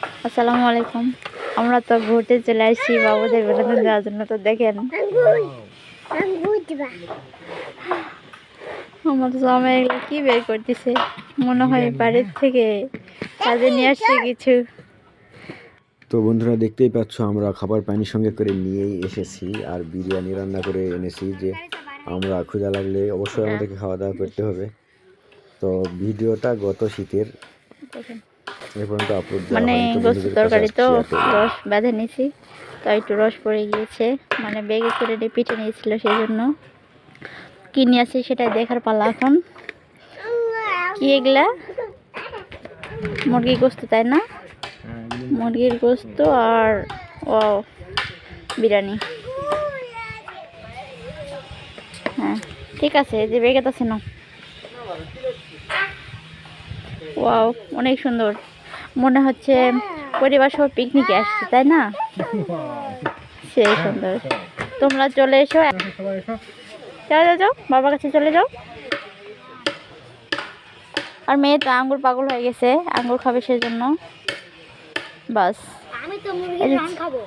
আসসালামু আলাইকুম। আমরা তো ঘুরতে চলে আসছি বাবুদের বিনোদন দেওয়ার জন্য। তো দেখেন আমার জামাই এগুলো কি বের করতেছে, মনে হয় বাড়ির থেকে কাজে নিয়ে আসছে কিছু। তো বন্ধুরা দেখতেই পাচ্ছ আমরা খাবার পানি সঙ্গে করে নিয়েই এসেছি আর বিরিয়ানি রান্না করে এনেছি যে আমরা ক্ষুধা লাগলে অবশ্যই আমাদেরকে খাওয়া দাওয়া করতে হবে। তো ভিডিওটা গত শীতের দেখেন এ পর্যন্ত আপলোড দেওয়া মানে হয়নি, তো গোস্ত বন্ধুদের কাছে তরকারি আজকে তো শেয়ার করলাম। রস বেঁধে নিয়েছি, তো একটু রস পড়ে গিয়েছে, মানে বেগে করে পিঠে নিয়েছিল, সেই জন্য কি নিয়ে আসি সেটাই দেখার পালা এখন। কি এগুলা? মুরগির গোস্ত তাই না? মুরগির গোস্ত আর ও বিরিয়ানি। হ্যাঁ ঠিক আছে, এই যে বেগেত আছে না। ওয়াও, অনেক সুন্দর, মনে হচ্ছে পরিবার সহ পিকনিকে আসছে তাই না? সেই সুন্দর। তোমরা চলে এসো, যাও যাও যাও, বাবার কাছে চলে যাও। আর মেয়ে তো আঙ্গুর পাগল হয়ে গেছে, আঙ্গুর খাবে সেজন্য। বাস, আমি তো মুরগির রান খাবো।